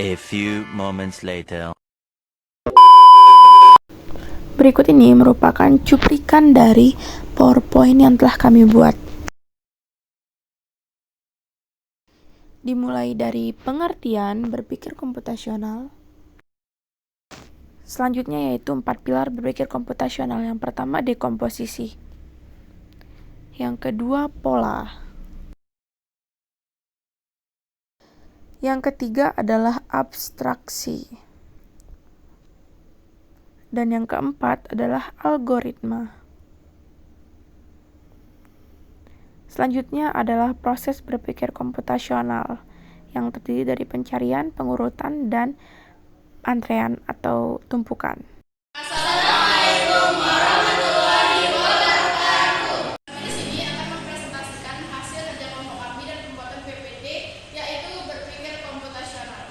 A few moments later. Berikut ini merupakan cuplikan dari PowerPoint yang telah kami buat. Dimulai dari pengertian berpikir komputasional. Selanjutnya yaitu 4 pilar berpikir komputasional. Yang pertama, dekomposisi. Yang kedua, pola. Yang ketiga adalah abstraksi. Dan yang keempat adalah algoritma. Selanjutnya adalah proses berpikir komputasional yang terdiri dari pencarian, pengurutan, dan antrean atau tumpukan. Assalamualaikum warahmatullahi wabarakatuh. Kami di sini akan mempresentasikan hasil kerja kelompok kami dan pembuatan PPT, yaitu berpikir komputasional.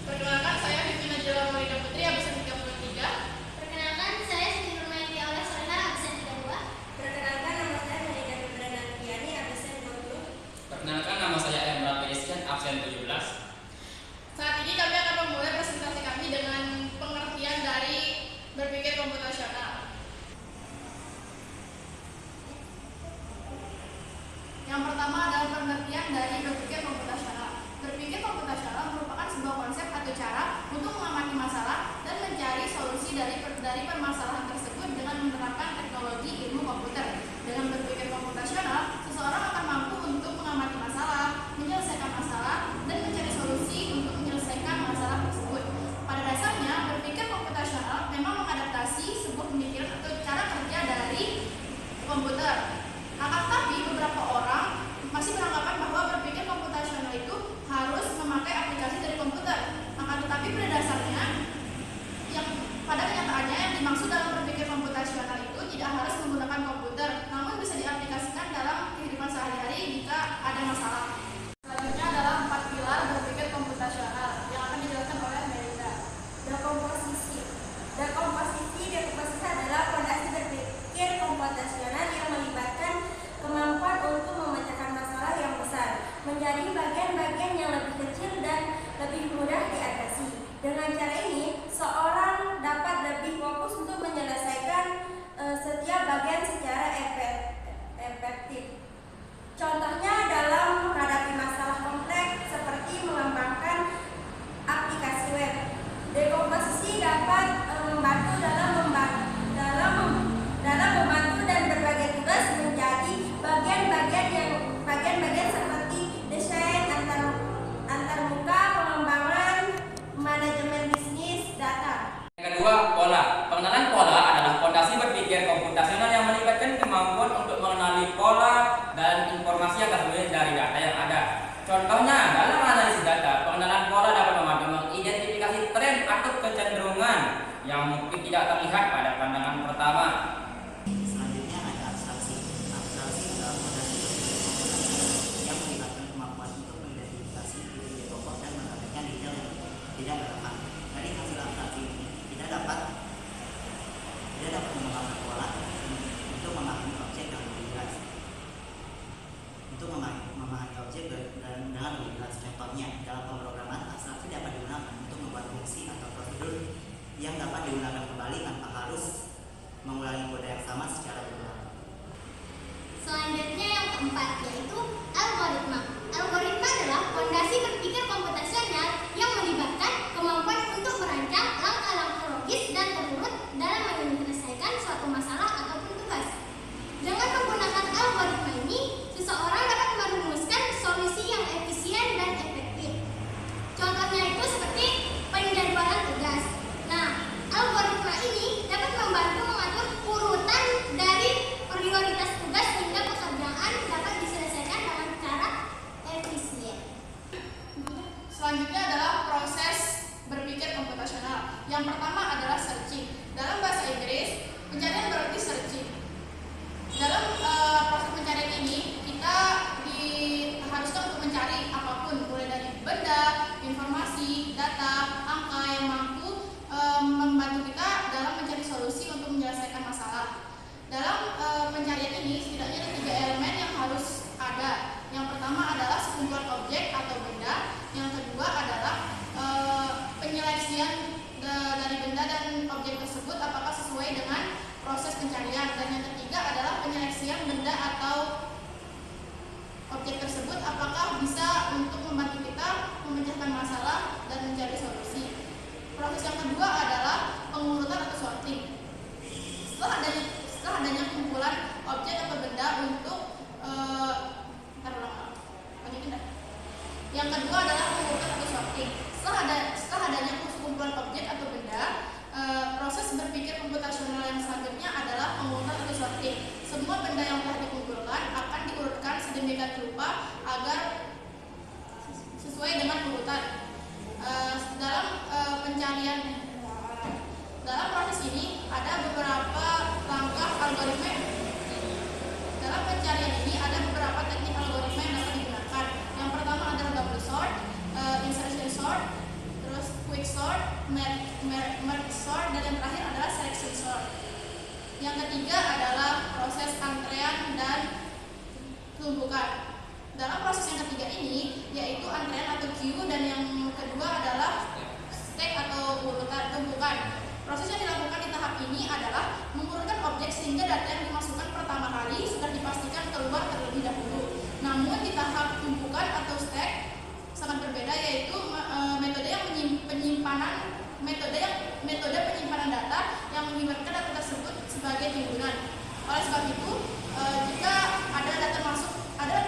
Perkenalkan, saya Vivi Najwa Maulida Putri, absen 33. Perkenalkan, saya Siti Nurmaiti Aulia Soleha, absen 32. Perkenalkan, nama saya Marika Fibrana Fiani, absen 20. Perkenalkan, nama saya Emra Periskan, absen 17. Saat ini kami akan memulai presentasi kami dengan pengertian dari berpikir komputasional. Yang pertama adalah pengertian dari berpikir komputasional. Berpikir komputasional merupakan sebuah konsep atau cara untuk mengamati masalah dan mencari solusi dari permasalahan tersebut dengan menerapkan teknologi ilmu komputer. Dengan berpikir komputasional, seseorang akan mampu untuk mengamati masalah, menyelesaikan masalah, dan mencari solusi untuk menyelesaikan masalah tersebut. Pada dasarnya, berpikir komputasional memang mengadaptasi sebuah pemikiran atau cara kerja dari komputer. Akan tetapi, beberapa orang masih beranggapan bahwa berpikir komputasional itu harus memakai aplikasi dari komputer. Akan tetapi, pada dasarnya, pada kenyataannya yang dimaksud dalam berpikir komputasional itu tidak harus menggunakan komputer, namun bisa diaplikasikan dalam kehidupan sehari-hari jika ada masalah. Selanjutnya adalah 4 pilar berpikir komputasional yang akan dijelaskan oleh Melinda. Dekomposisi adalah fondasi berpikir komputasional yang melibatkan kemampuan untuk memecahkan masalah yang besar menjadi bagian-bagian yang lebih kecil dan lebih mudah diatasi. Dengan cara ini, seorang dapat lebih fokus untuk menyelesaikan setiap bagian secara efektif. Contohnya dalam menghadapi masalah kompleks seperti mengembangkan aplikasi web. Dekomposisi dapat membantu dalam membantu dan berbagi tugas menjadi bagian-bagian seperti desain antarmuka, pengembangan, manajemen bisnis, data. Yang kedua, pola. Pengenalan pola adalah fondasi berpikir komputasional yang melibatkan kemampuan untuk mengenali pola dan informasi yang tersusun dari data yang ada. Contohnya, dalam analisis data, pengenalan pola dapat membantu mengidentifikasi tren atau kecenderungan yang mungkin tidak terlihat pada pandangan pertama. Selanjutnya ada abstraksi. Abstraksi adalah fondasi berpikir komputasional yang melibatkan kemampuan untuk mengidentifikasi ide-ide pokok dan mengabaikan detail yang tidak relevan. Dari hasil abstraksi ini, kita dapat mengembangkan pola untuk memahami objek yang lebih jelas. Untuk memahami objek dengan lebih jelas. Contohnya, dalam pemrograman, abstraksi dapat digunakan untuk membuat fungsi atau prosedur yang dapat digunakan kembali tanpa harus mengulangi kode yang sama secara berulang. Selanjutnya yang keempat, yaitu algoritma. Algoritma adalah fondasi berpikir komputasional yang melibatkan kemampuan untuk merancang langkah-langkah logis dan terurut dalam menyelesaikan suatu masalah ataupun tugas. Dengan menggunakan algoritma ini, seseorang dapat merumuskan solusi yang efisien dan efektif. Contohnya itu seperti penjadwalan tugas. Nah, algoritma ini dapat membantu mengatur urutan dari prioritas tugas sehingga pekerjaan dapat diselesaikan dengan cara efisien. Selanjutnya adalah proses berpikir komputasional. Yang pertama adalah searching. Dalam bahasa Inggris, pencarian berarti searching. Dalam proses pencarian ini, kita diharuskan untuk mencari apapun, mulai dari benda, informasi, data, angka yang mampu membantu kita dalam mencari solusi untuk menyelesaikan masalah. Dalam pencarian ini, setidaknya ada 3 elemen yang harus ada. Yang pencarian, dan yang ketiga adalah penyeleksian benda atau objek tersebut apakah bisa untuk membantu kita memecahkan masalah dan mencari solusi. Proses yang kedua adalah pengurutan atau sorting. Setelah adanya kumpulan objek atau benda untuk yang kedua adalah pengurutan atau sorting. Setelah adanya kumpulan objek atau benda, proses berpikir komputasional yang selanjutnya adalah pengurutan atau sorting. Semua benda yang telah dikumpulkan akan diurutkan sedemikian rupa agar sesuai dengan urutan. Dalam proses ini ada beberapa langkah algoritma. Dalam pencarian ini ada beberapa teknik algoritma yang dapat digunakan. Yang pertama adalah double sort, insertion sort, terus quick sort, merge sort, dan yang terakhir adalah selection sort. Yang ketiga adalah proses antrean dan tumbukan. Dalam proses yang ketiga ini yaitu antrean atau queue, dan yang kedua adalah stack atau urutan tumbukan. Proses yang dilakukan di tahap ini adalah mengurutkan objek sehingga data yang dimasukkan pertama kali sudah dipastikan keluar terlebih dahulu. Namun di tahap tumpukan atau stack sangat berbeda, yaitu metode penyimpanan data yang mengibaratkan data tersebut sebagai timbunan. Oleh sebab itu, jika ada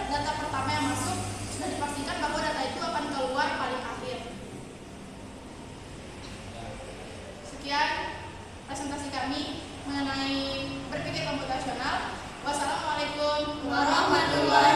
data pertama yang masuk, sudah dipastikan bahwa data itu akan keluar paling akhir. Sekian presentasi kami mengenai berpikir komputasional. Wassalamualaikum warahmatullahi